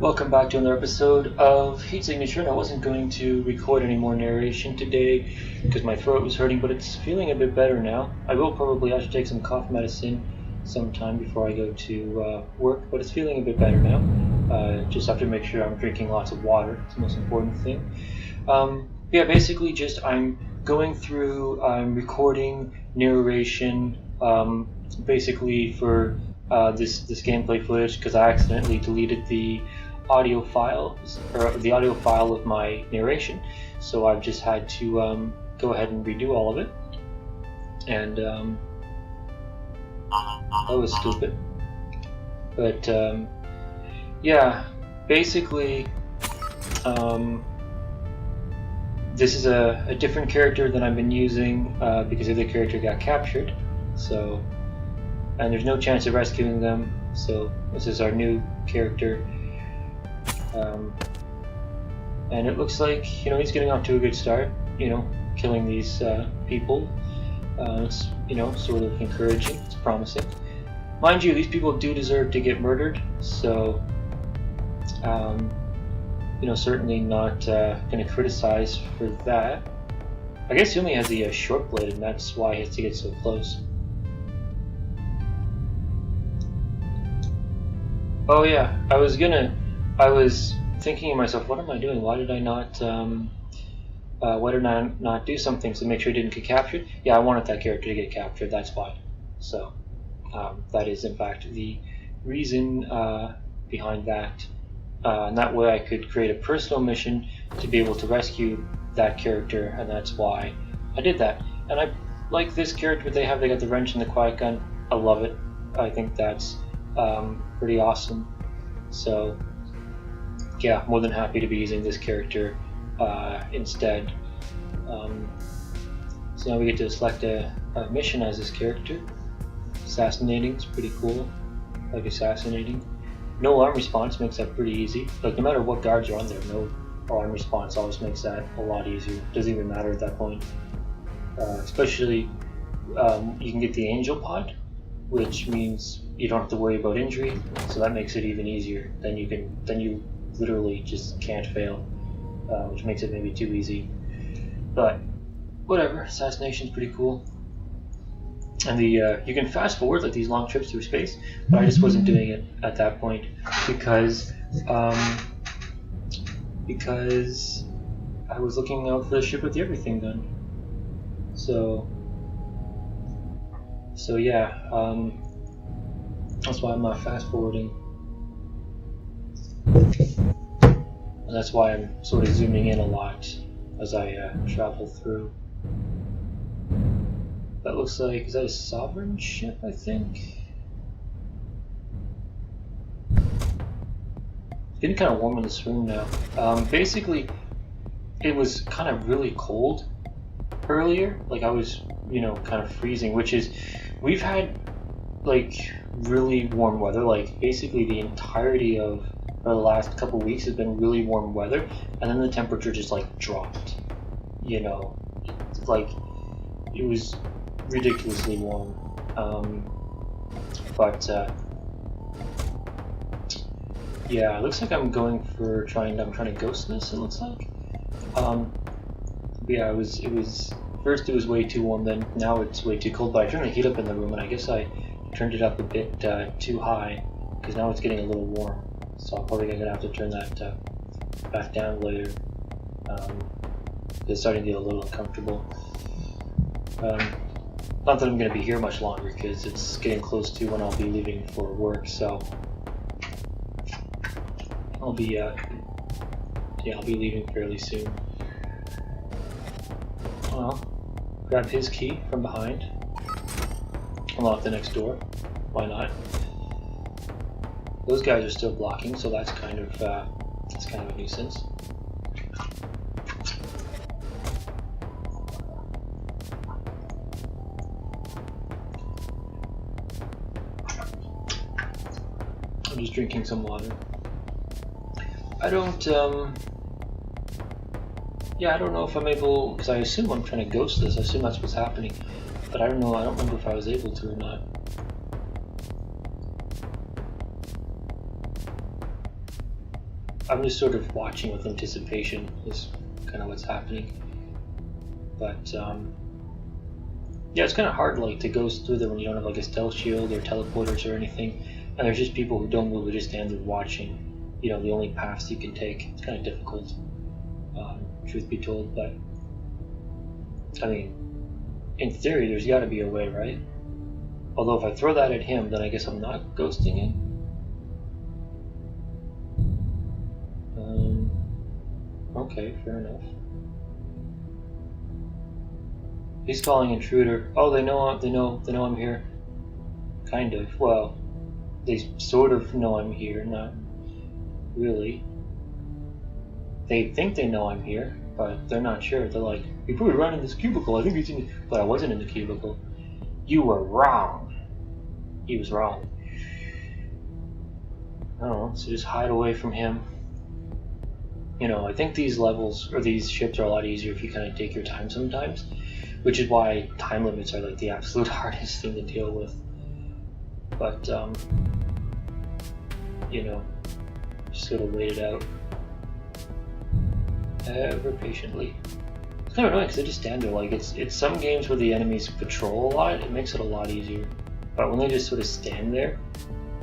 Welcome back to another episode of Heat Signature. And I wasn't going to record any more narration today because my throat was hurting, but it's feeling a bit better now. I will probably have to take some cough medicine sometime before I go to work, but it's feeling a bit better now. Just have to make sure I'm drinking lots of water. It's the most important thing. Yeah, basically just I'm going through, I'm recording narration basically for this gameplay footage because I accidentally deleted the audio file of my narration, so I've just had to go ahead and redo all of it, and that was stupid. But yeah, basically this is a different character than I've been using because the other character got captured, so and there's no chance of rescuing them, so this is our new character. And it looks like, he's getting off to a good start, killing these people. It's, sort of encouraging, it's promising. Mind you, these people do deserve to get murdered, so, certainly not going to criticize for that. I guess he only has the short blade, and that's why he has to get so close. Oh yeah, I was thinking to myself, what am I doing? Why did I not do something to make sure he didn't get captured? Yeah, I wanted that character to get captured, that's why. So, that is in fact the reason behind that. And that way I could create a personal mission to be able to rescue that character, and that's why I did that. And I like this character they got the wrench and the quiet gun. I love it. I think that's pretty awesome. So yeah, more than happy to be using this character instead. So now we get to select a mission as this character. Assassinating is pretty cool. Like assassinating. No alarm response makes that pretty easy. Like no matter what guards are on there, no alarm response always makes that a lot easier. Doesn't even matter at that point. Especially you can get the angel pod, which means you don't have to worry about injury, so that makes it even easier. Then you literally just can't fail, which makes it maybe too easy. But whatever, assassination's pretty cool. And you can fast forward like these long trips through space, but I just wasn't doing it at that point because I was looking out for the ship with the everything done. So yeah, that's why I'm not fast forwarding, and that's why I'm sort of zooming in a lot as I travel through. That looks like, is that a sovereign ship, I think? It's getting kind of warm in this room now. Basically, it was kind of really cold earlier. Like I was, kind of freezing, which is, we've had like really warm weather. Like basically the entirety of the last couple of weeks has been really warm weather, and then the temperature just like dropped. Like it was ridiculously warm. Yeah, it looks like I'm trying to ghost this. It looks like. Yeah, it was first it was way too warm, then now it's way too cold. But I turned the heat up in the room, and I guess I turned it up a bit too high because now it's getting a little warm. So I'm probably gonna have to turn that back down later. It's starting to get a little uncomfortable. Not that I'm going to be here much longer because it's getting close to when I'll be leaving for work, so I'll be leaving fairly soon. Well, grab his key from behind, unlock the next door. Why not? Those guys are still blocking, so that's kind of a nuisance. I'm just drinking some water. I don't know if I'm able, because I assume I'm trying to ghost this. I assume that's what's happening, but I don't know. I don't remember if I was able to or not. I'm just sort of watching with anticipation is kind of what's happening. But yeah, it's kind of hard like to go through there when you don't have like a stealth shield or teleporters or anything, and there's just people who don't move, who just stand there watching. You know, the only paths you can take. It's kind of difficult, truth be told. But I mean, in theory, there's got to be a way, right? Although if I throw that at him, then I guess I'm not ghosting him. Okay, fair enough. He's calling intruder. Oh, they know I'm here. Kind of. Well, they sort of know I'm here, not really. They think they know I'm here, but they're not sure. They're like, "You put me right in this cubicle. I think he's in," but I wasn't in the cubicle. You were wrong. He was wrong. I don't know. So just hide away from him. You know, I think these levels or these ships are a lot easier if you kind of take your time sometimes, which is why time limits are like the absolute hardest thing to deal with. But you know, just gotta wait it out ever patiently. It's kind of annoying because I just stand there. Like it's some games where the enemies patrol a lot, it makes it a lot easier. But when they just sort of stand there,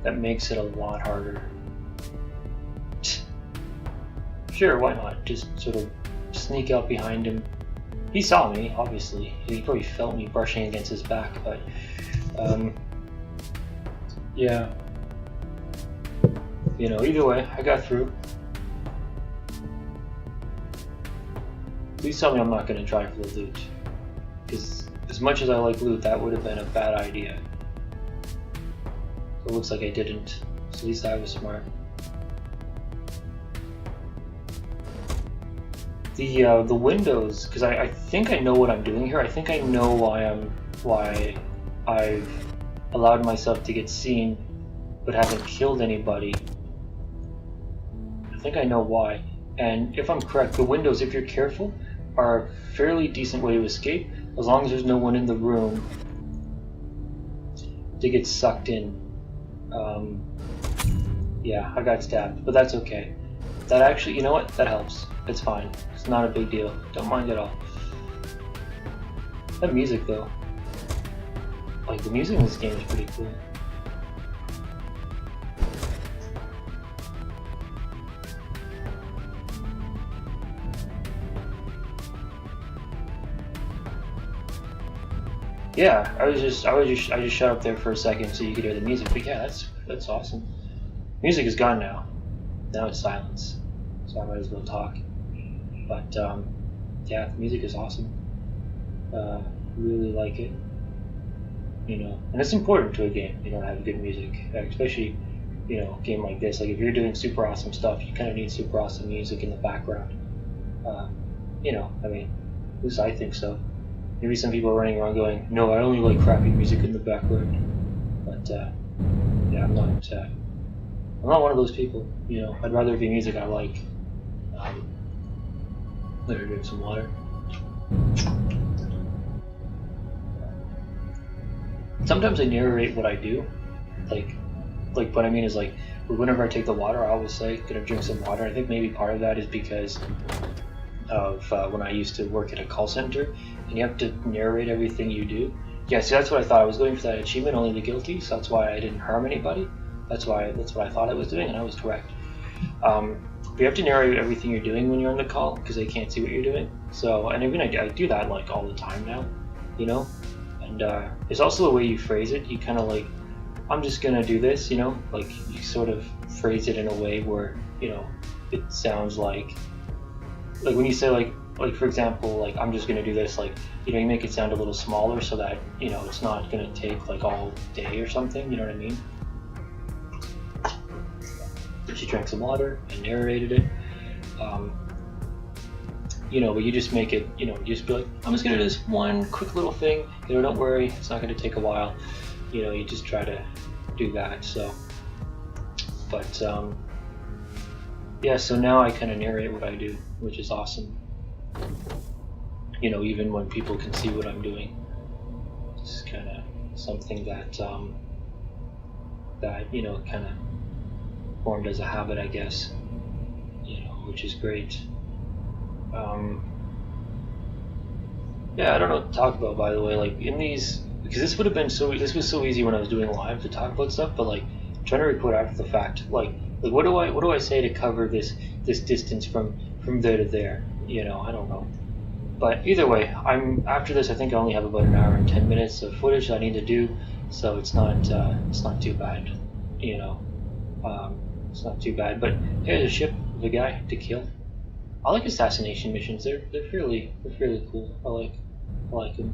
that makes it a lot harder. Sure, why not? Just sort of sneak out behind him. He saw me, obviously. He probably felt me brushing against his back, but yeah. You know, either way, I got through. Please tell me I'm not going to try for the loot. Because as much as I like loot, that would have been a bad idea. It looks like I didn't. So at least I was smart. The windows, because I think I know what I'm doing here. I think I know why I've allowed myself to get seen, but haven't killed anybody. I think I know why. And if I'm correct, the windows, if you're careful, are a fairly decent way to escape, as long as there's no one in the room to get sucked in. Yeah, I got stabbed, but that's okay. That actually, you know what? That helps. It's fine. It's not a big deal. Don't mind at all. That music, though. Like, the music in this game is pretty cool. Yeah, I just shut up there for a second so you could hear the music. But yeah, that's awesome. Music is gone now. Now it's silence, so I might as well talk. But yeah, the music is awesome. Really like it. You know, and it's important to a game, you know, to have good music, especially, you know, a game like this. Like if you're doing super awesome stuff, you kind of need super awesome music in the background. You know, I mean, at least I think so. Maybe some people are running around going, "No, I only like crappy music in the background." But yeah, I'm not one of those people. You know, I'd rather it be music I like. Let her drink some water. Sometimes I narrate what I do. Like what I mean is like, whenever I take the water, I always say, "Gonna drink some water." I think maybe part of that is because of when I used to work at a call center, and you have to narrate everything you do. Yeah, see, that's what I thought. I was going for that achievement, only the guilty, so that's why I didn't harm anybody. That's what I thought I was doing, and I was correct. But you have to narrate everything you're doing when you're on the call, because they can't see what you're doing. So, and even I do that like all the time now, you know. And it's also the way you phrase it. You kind of like, "I'm just gonna do this," you know. Like you sort of phrase it in a way where, you know, it sounds like when you say like for example, like, "I'm just gonna do this," like, you know, you make it sound a little smaller so that, you know, it's not gonna take like all day or something. You know what I mean? She drank some water and narrated it. You know, but you just make it, you know, you just be like, "I'm just gonna do this one quick little thing. You know, don't worry, it's not gonna take a while." You know, you just try to do that. So, but yeah. So now I kind of narrate what I do, which is awesome. You know, even when people can see what I'm doing, it's kind of something that that, you know, kind of formed as a habit, I guess. which is great. Yeah, I don't know what to talk about, by the way. Like in these, because this would have been this was so easy when I was doing live to talk about stuff, but like trying to record after the fact, like what do I say to cover this distance from there to there? You know, I don't know. But either way, after this. I think I only have about an hour and 10 minutes of footage I need to do, so it's not too bad. You know, it's not too bad. But here's a ship with a guy to kill. I like assassination missions. They're fairly cool. I like them.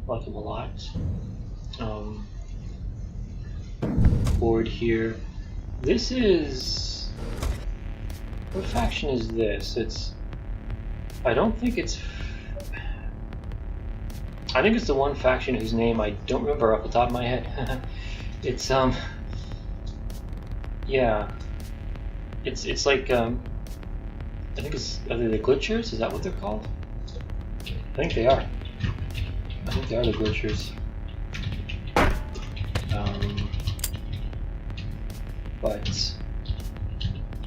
I like them a lot. Board here. This is, what faction is this? I think it's the one faction whose name I don't remember off the top of my head. It's yeah. It's like I think it's, are they the glitchers? Is that what they're called? I think they are. I think they are the glitchers. But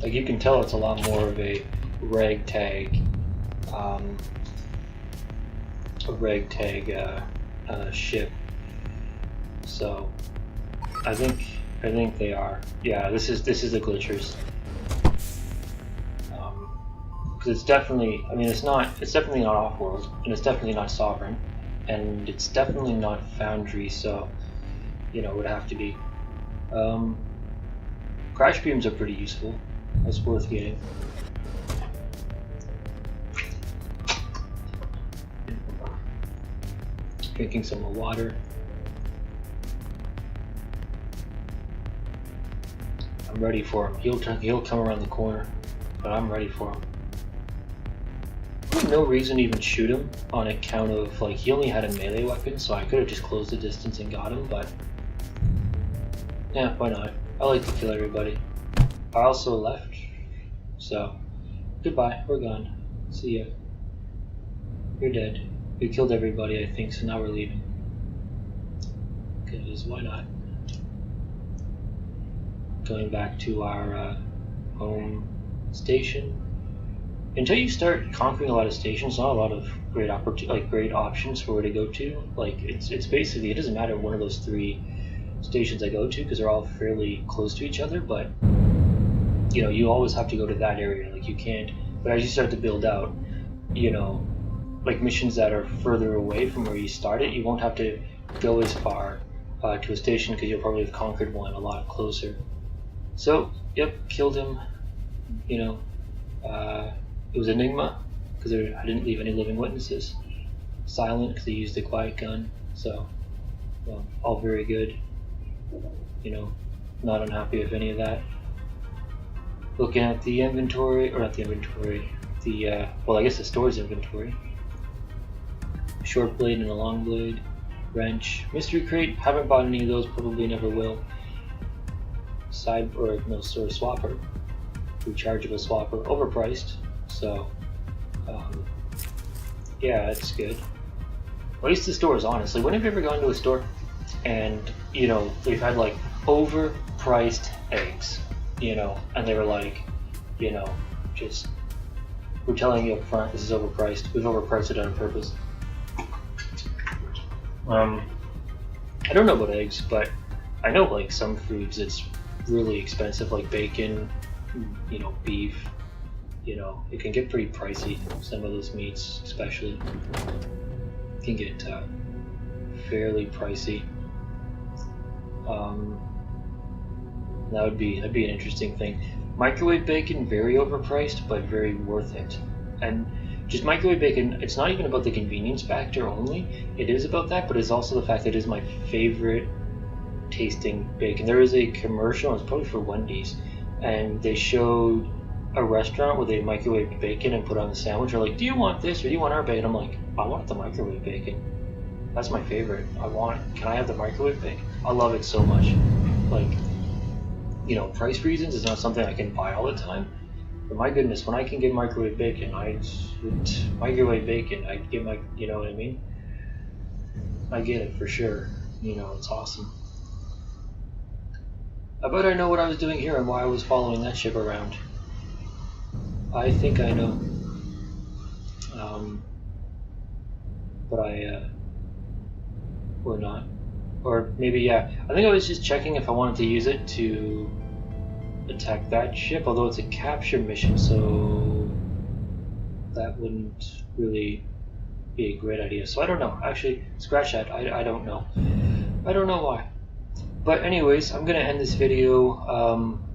like you can tell, it's a lot more of a ragtag ship. So I think they are. Yeah, this is the glitchers. Because it's definitely, I mean, it's definitely not off-world, and it's definitely not sovereign, and it's definitely not foundry. So, you know, it would have to be. Crash beams are pretty useful. That's worth getting. Drinking some more water. I'm ready for him. He'll come around the corner, but I'm ready for him. No reason to even shoot him on account of, like, he only had a melee weapon, so I could have just closed the distance and got him, but yeah, why not? I like to kill everybody. I also left, so goodbye, we're gone. See ya. You're dead. We killed everybody, I think, so now we're leaving. Because why not? Going back to our home station. Until you start conquering a lot of stations, not a lot of great options for where to go to. Like it's basically, it doesn't matter one of those 3 stations I go to because they're all fairly close to each other. But you know, you always have to go to that area. Like you can't. But as you start to build out, you know, like missions that are further away from where you started, you won't have to go as far to a station because you'll probably have conquered one a lot closer. So yep, killed him. You know. It was Enigma, because I didn't leave any living witnesses. Silent, because he used the quiet gun. So, well, all very good. You know, not unhappy with any of that. Looking at the inventory, or not the inventory, well, I guess the store's inventory. Short blade and a long blade. Wrench. Mystery crate, haven't bought any of those, probably never will. Swapper. Rechargeable swapper, overpriced. So, yeah, it's good. At least the stores, honestly. When have you ever gone to a store and, you know, they've had like overpriced eggs, you know, and they were like, you know, just, we're telling you up front, this is overpriced. We've overpriced it on purpose. I don't know about eggs, but I know like some foods it's really expensive, like bacon, you know, beef. You know, it can get pretty pricey. Some of those meats, especially, can get fairly pricey. That'd be an interesting thing. Microwave bacon, very overpriced, but very worth it. And just microwave bacon, it's not even about the convenience factor only. It is about that, but it's also the fact that it is my favorite tasting bacon. There is a commercial, it's probably for Wendy's, and they showed a restaurant where they microwaved bacon and put on the sandwich. They're like, do you want this or do you want our bacon? I'm like, I want the microwave bacon. That's my favorite. Can I have the microwave bacon? I love it so much. Like, you know, price reasons is not something I can buy all the time. But my goodness, when I can get microwave bacon, I'd get my, you know what I mean? I get it for sure. You know, it's awesome. I bet I know what I was doing here and why I was following that ship around. I think I know. But or not. Or maybe, yeah. I think I was just checking if I wanted to use it to attack that ship, although it's a capture mission, so that wouldn't really be a great idea. So I don't know. Actually, scratch that. I don't know. I don't know why. But anyways, I'm going to end this video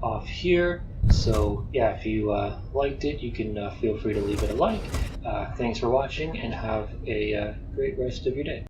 off here. So yeah, if you liked it, you can feel free to leave it a like. Thanks for watching, and have a great rest of your day.